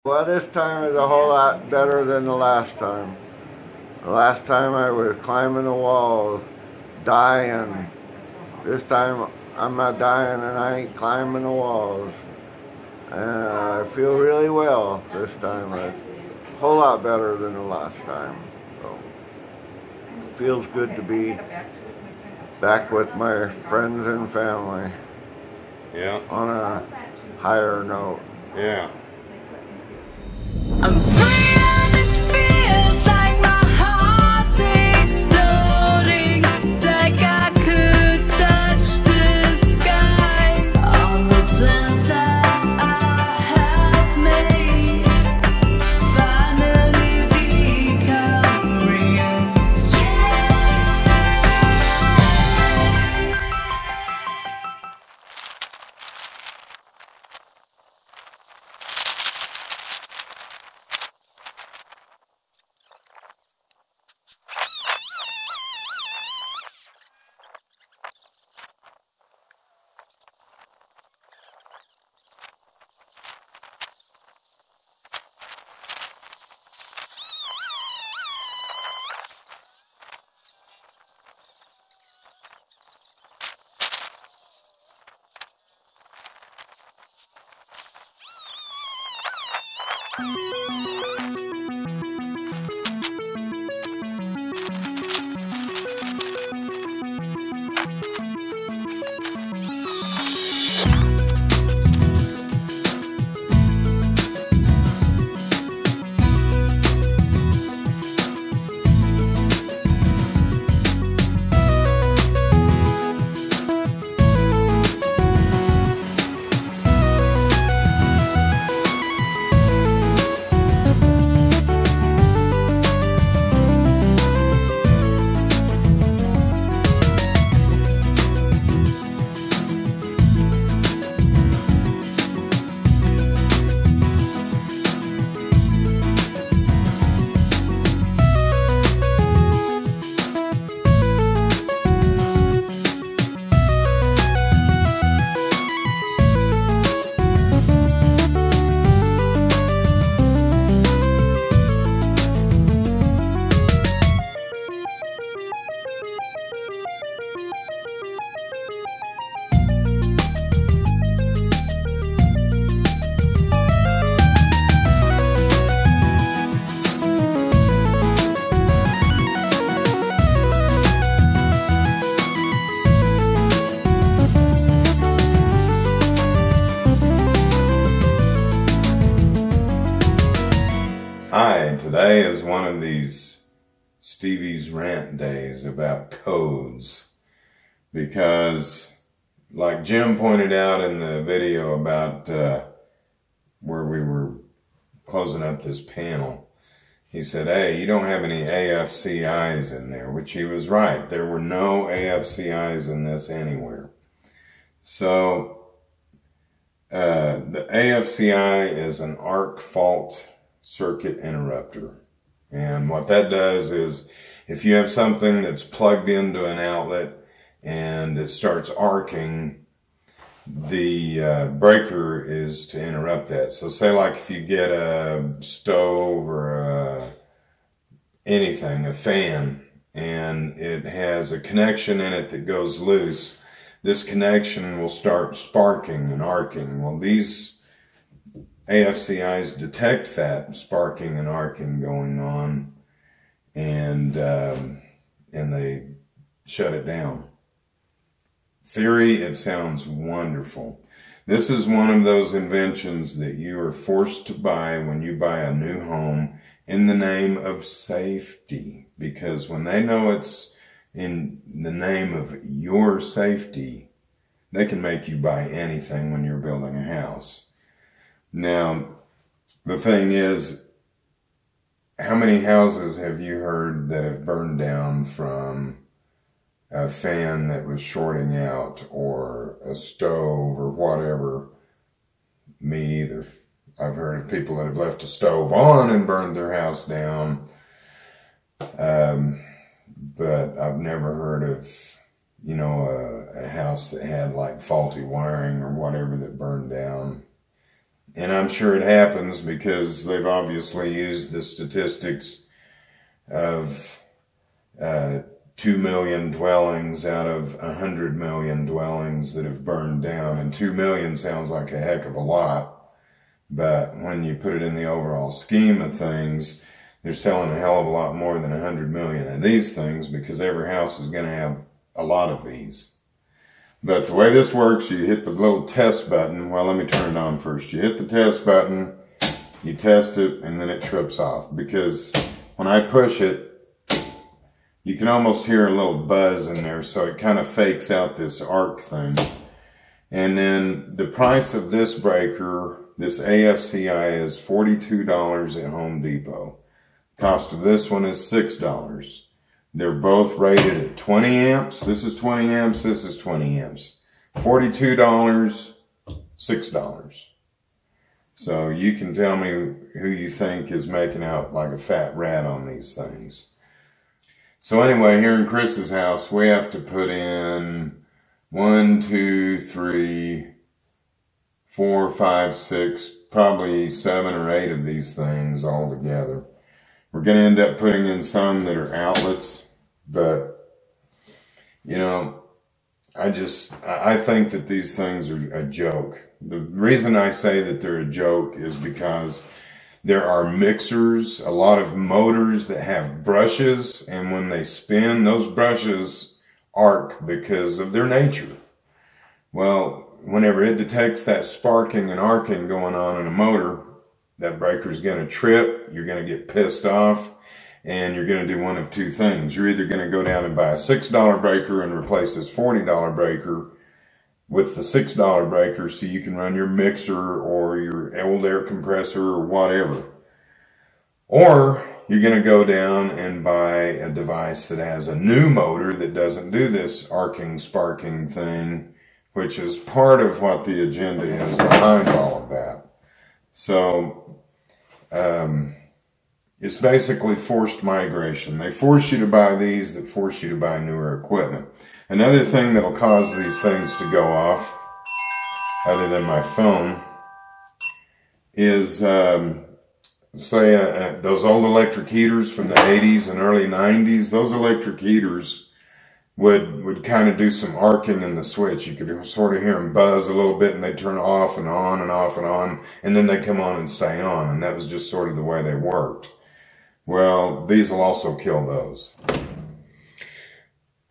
Well, this time is a whole lot better than the last time. The last time I was climbing the walls, dying. This time I'm not dying and I ain't climbing the walls. And I feel really well this time. A whole lot better than the last time. So it feels good to be back with my friends and family. Yeah. On a higher note. Yeah. I'm free and it feels like my heart's exploding, like I could touch the sky. All the plans that I have made finally become real. Hi, today is one of these Stevie's Rant days about codes, because like Jim pointed out in the video about where we were closing up this panel, he said, hey, you don't have any AFCIs in there, which he was right. There were no AFCIs in this anywhere. So the AFCI is an arc fault circuit interrupter. And what that does is, if you have something that's plugged into an outlet and it starts arcing, the breaker is to interrupt that. So say like if you get a stove or anything, a fan, and it has a connection in it that goes loose, this connection will start sparking and arcing. Well, these AFCIs detect that sparking and arcing going on, and they shut it down. Theory, it sounds wonderful. This is one of those inventions that you are forced to buy when you buy a new home in the name of safety, because when they know it's in the name of your safety, they can make you buy anything when you're building a house. Now, the thing is, how many houses have you heard that have burned down from a fan that was shorting out, or a stove, or whatever? Me either. I've heard of people that have left a stove on and burned their house down. But I've never heard of, you know, a house that had like faulty wiring or whatever that burned down. And I'm sure it happens because they've obviously used the statistics of 2 million dwellings out of 100 million dwellings that have burned down. And 2 million sounds like a heck of a lot. But when you put it in the overall scheme of things, they're selling a hell of a lot more than 100 million of these things because every house is going to have a lot of these. But the way this works, you hit the little test button. Well, let me turn it on first. You hit the test button, you test it, and then it trips off. Because when I push it, you can almost hear a little buzz in there, so it kind of fakes out this arc thing. And then the price of this breaker, this AFCI, is $42 at Home Depot. Cost of this one is $6. They're both rated at 20 amps. This is 20 amps. This is 20 amps. $42, $6. So you can tell me who you think is making out like a fat rat on these things. So anyway, here in Chris's house, we have to put in 1, 2, 3, 4, 5, 6, probably 7 or 8 of these things all together. We're going to end up putting in some that are outlets, but, you know, I think that these things are a joke. The reason I say that they're a joke is because there are mixers, a lot of motors that have brushes, and when they spin, those brushes arc because of their nature. Well, whenever it detects that sparking and arcing going on in a motor, that breaker's going to trip, you're going to get pissed off, and you're going to do one of two things. You're either going to go down and buy a $6 breaker and replace this $40 breaker with the $6 breaker so you can run your mixer or your old air compressor or whatever. Or you're going to go down and buy a device that has a new motor that doesn't do this arcing, sparking thing, which is part of what the agenda is behind all of that. So, it's basically forced migration. They force you to buy these that force you to buy newer equipment. Another thing that'll cause these things to go off, other than my phone, is, say, those old electric heaters from the 80s and early 90s. Those electric heaters would kind of do some arcing in the switch. You could sort of hear them buzz a little bit, and they'd turn off and on and off and on, and then they'd come on and stay on, and that was just sort of the way they worked. Well, these will also kill those.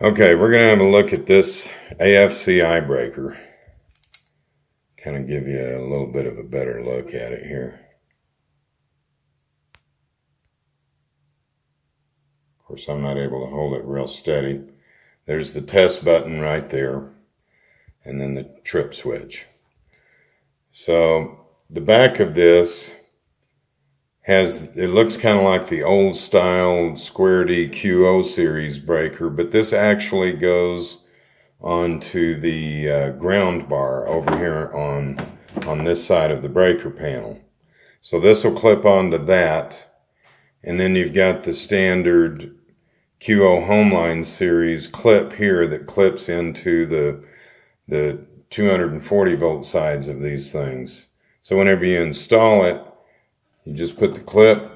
Okay, we're going to have a look at this AFCI breaker. Kind of give you a little bit of a better look at it here. Of course, I'm not able to hold it real steady. There's the test button right there, and then the trip switch. So the back of this it looks kind of like the old style Square D QO series breaker, but this actually goes onto the ground bar over here on this side of the breaker panel. So this will clip onto that, and then you've got the standard QO Homeline series clip here that clips into the 240 volt sides of these things. So whenever you install it, you just put the clip,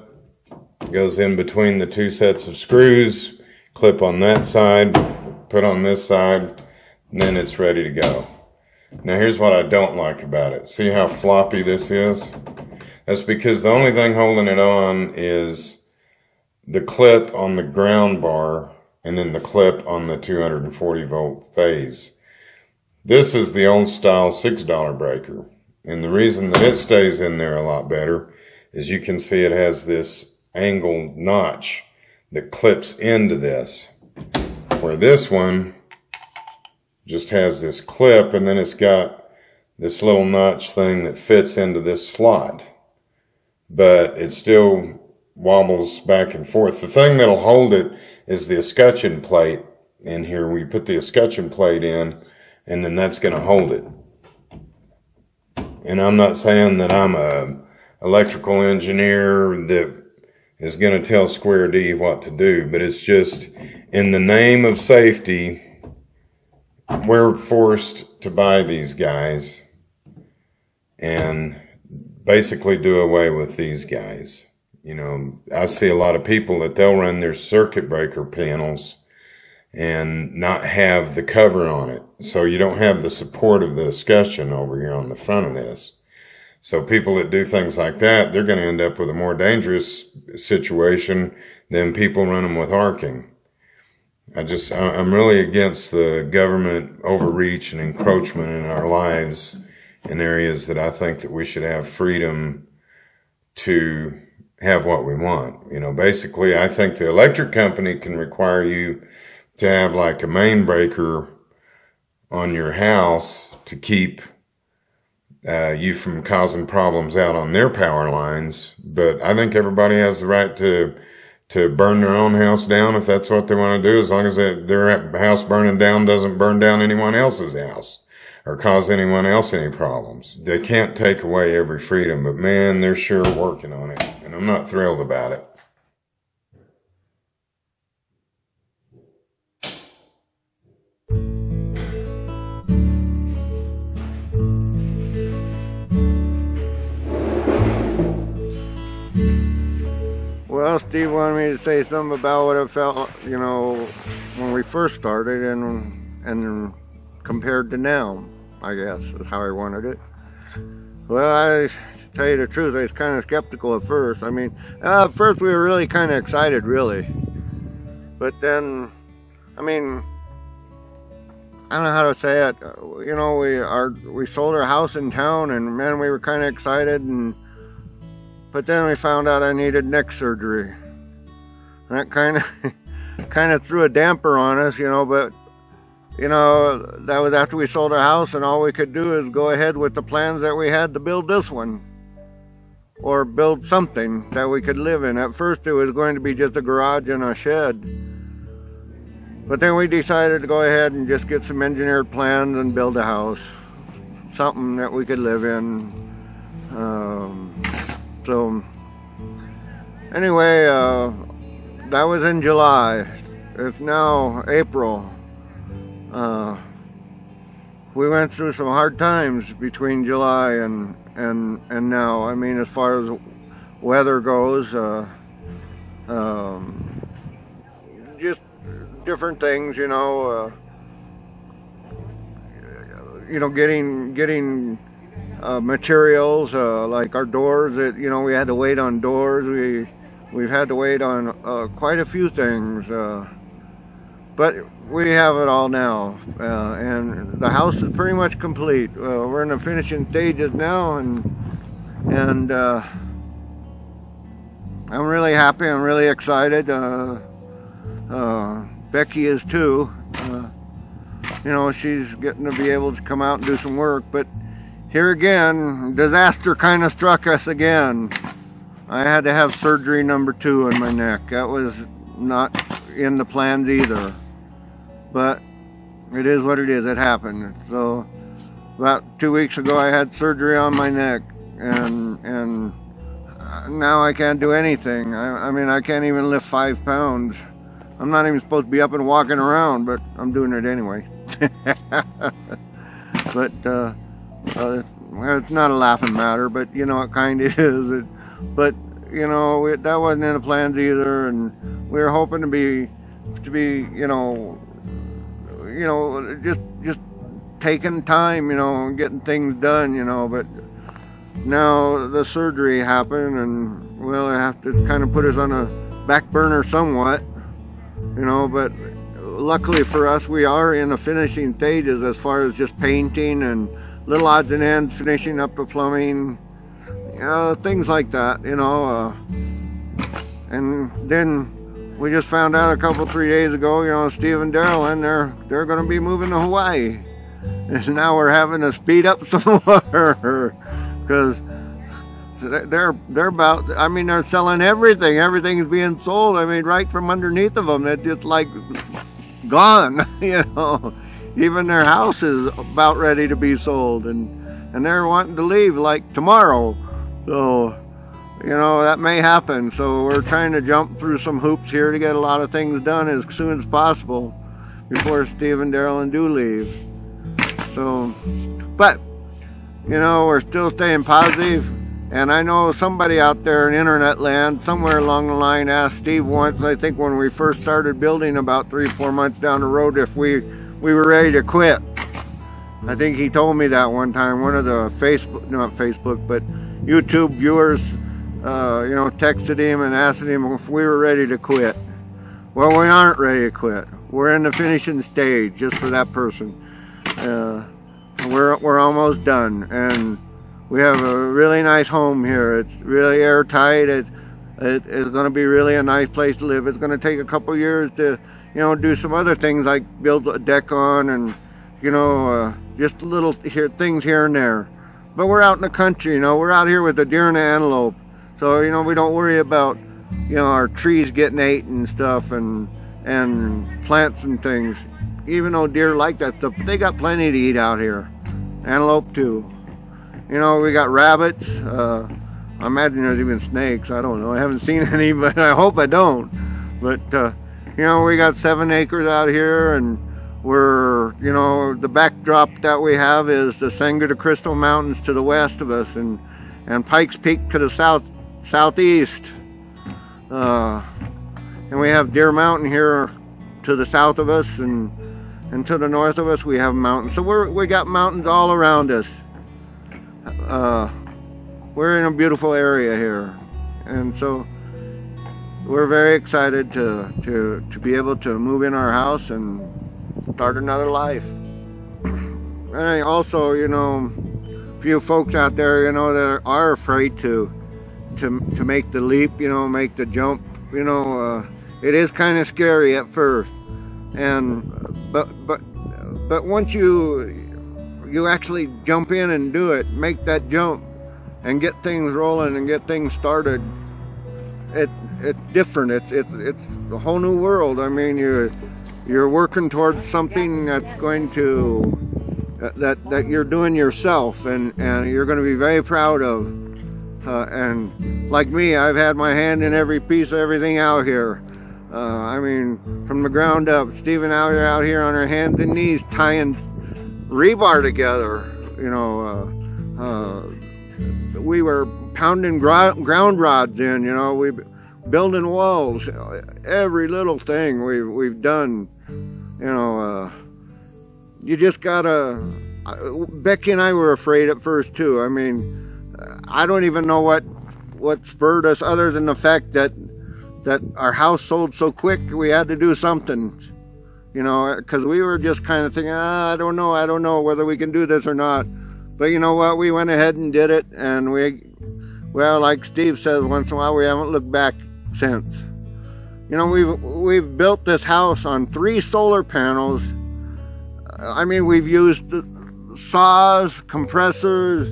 it goes in between the two sets of screws, clip on that side, put on this side, and then it's ready to go. Now here's what I don't like about it. See how floppy this is? That's because the only thing holding it on is the clip on the ground bar and then the clip on the 240 volt phase. This is the old style $6 breaker. And the reason that it stays in there a lot better is you can see it has this angled notch that clips into this. Where this one just has this clip, and then it's got this little notch thing that fits into this slot. But it still wobbles back and forth. The thing that'll hold it is the escutcheon plate in here. We put the escutcheon plate in, and then that's going to hold it. And I'm not saying that I'm a electrical engineer that is going to tell Square D what to do, but it's just in the name of safety, we're forced to buy these guys, and basically do away with these guys. You know, I see a lot of people that they'll run their circuit breaker panels and not have the cover on it. So you don't have the support of the escutcheon over here on the front of this. So people that do things like that, they're going to end up with a more dangerous situation than people run them with arcing. I'm really against the government overreach and encroachment in our lives in areas that I think that we should have freedom to have what we want. You know, basically, I think the electric company can require you to have like a main breaker on your house to keep you from causing problems out on their power lines. But I think everybody has the right to burn their own house down if that's what they want to do, as long as their house burning down doesn't burn down anyone else's house or cause anyone else any problems. They can't take away every freedom, but man, they're sure working on it, and I'm not thrilled about it. Well, Steve wanted me to say something about what I felt, you know, when we first started and compared to now, I guess, is how I wanted it. Well, to tell you the truth, I was kind of skeptical at first. I mean, at first we were really kind of excited, really. But then, I mean, I don't know how to say it. You know, we sold our house in town, and man, we were kind of excited, but then we found out I needed neck surgery. And that kind of threw a damper on us, you know, but, you know, that was after we sold our house, and all we could do is go ahead with the plans that we had to build this one. Or build something that we could live in. At first it was going to be just a garage and a shed. But then we decided to go ahead and just get some engineered plans and build a house. Something that we could live in. So anyway, that was in July. It's now April. We went through some hard times between July and now. I mean, as far as weather goes, just different things, you know. Getting materials, like our doors, that, you know, we had to wait on doors. We've had to wait on quite a few things, but we have it all now, and the house is pretty much complete. We're in the finishing stages now, and I'm really happy. I'm really excited. Becky is too. You know, she's getting to be able to come out and do some work, but here again, disaster kind of struck us again. I had to have surgery number 2 in my neck. That was not in the plans either. But it is what it is. It happened. So about 2 weeks ago I had surgery on my neck, and now I can't do anything. I mean, I can't even lift 5 pounds. I'm not even supposed to be up and walking around, but I'm doing it anyway. But well, it's not a laughing matter, but you know, it kind of is. But you know, that wasn't in the plans either, and we were hoping to be you know, just taking time, you know, and getting things done, you know. But now the surgery happened, and well, I have to kind of put us on a back burner somewhat, you know. But luckily for us, we are in the finishing stages as far as just painting and little odds and ends, finishing up the plumbing, things like that, you know. And then we just found out a 3 days ago, you know, Steve and Daryl, and they're going to be moving to Hawaii. And now we're having to speed up some more, because they're about, I mean, they're selling everything. Everything's being sold. I mean, right from underneath of them, it's just like gone, you know. Even their house is about ready to be sold, and they're wanting to leave like tomorrow. So, you know, that may happen. So we're trying to jump through some hoops here to get a lot of things done as soon as possible before Steve and Daryl do leave. So, but, you know, we're still staying positive. And I know somebody out there in internet land, somewhere along the line, asked Steve once, I think when we first started building about 3 or 4 months down the road, if we were ready to quit. I think he told me that one time. One of the not Facebook, but YouTube viewers, you know, texted him and asked him if we were ready to quit. Well, we aren't ready to quit. We're in the finishing stage, just for that person. We're almost done, and we have a really nice home here. It's really airtight. It's going to be really a nice place to live. It's going to take a couple years to, you know, do some other things like build a deck on and, you know, just little things here and there. But we're out in the country, you know. We're out here with the deer and the antelope. So, you know, we don't worry about, you know, our trees getting ate and stuff and plants and things. Even though deer like that stuff, they got plenty to eat out here. Antelope too. You know, we got rabbits. I imagine there's even snakes. I don't know. I haven't seen any, but I hope I don't. But, you know, we got 7 acres out here, and we're, you know, the backdrop that we have is the Sangre de Cristo Mountains to the west of us, and Pikes Peak to the southeast. And we have Deer Mountain here to the south of us, and to the north of us we have mountains. So we got mountains all around us. We're in a beautiful area here, and so we're very excited to be able to move in our house and start another life. And also, you know, a few folks out there, you know, that are afraid to make the leap, you know, make the jump. You know, it is kind of scary at first, and but once you actually jump in and do it, make that jump and get things rolling and get things started, it's different. It's a whole new world. I mean, you're working towards something that's going to that you're doing yourself, and you're going to be very proud of. And like me, I've had my hand in every piece of everything out here. I mean, from the ground up. Steve and I are out here on our hands and knees tying rebar together. You know, we were pounding ground rods in. You know, we building walls. Every little thing we've done. You know, you just gotta. Becky and I were afraid at first too. I mean, I don't even know what spurred us, other than the fact that our house sold so quick. We had to do something, you know, because we were just kind of thinking, I don't know whether we can do this or not. But you know what? We went ahead and did it, and well, like Steve says, once in a while we haven't looked back since. You know, we've built this house on 3 solar panels. I mean, we've used saws, compressors,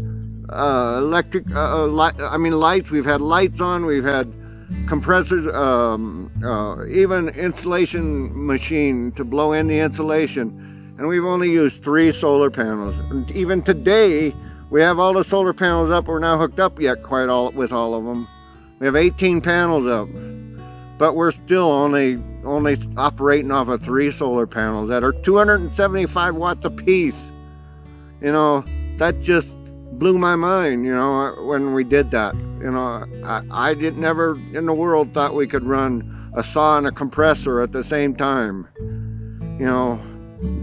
electric, lights. We've had lights on. We've had compressors, even insulation machine to blow in the insulation. And we've only used 3 solar panels. And even today, we have all the solar panels up. We're not hooked up yet with all of them. We have 18 panels up, but we're still only operating off of 3 solar panels that are 275 watts apiece. You know, that just blew my mind, you know, when we did that. You know, I never in the world thought we could run a saw and a compressor at the same time. You know,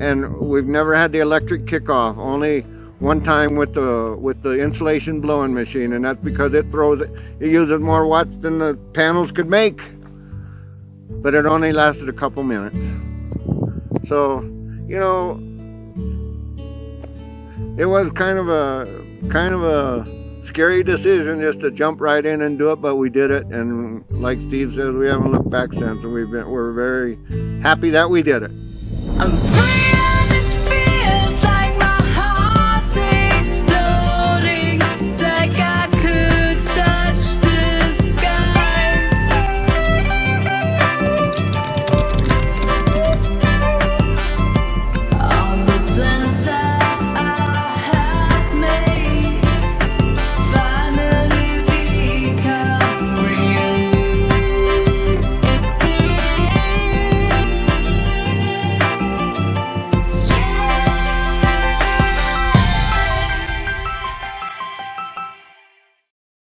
and we've never had the electric kickoff. Only one time with the insulation blowing machine, and that's because it uses more watts than the panels could make. But it only lasted a couple minutes. So, you know, it was kind of a scary decision just to jump right in and do it, but we did it. And like Steve says, we haven't looked back since, and we're very happy that we did it. I'm free.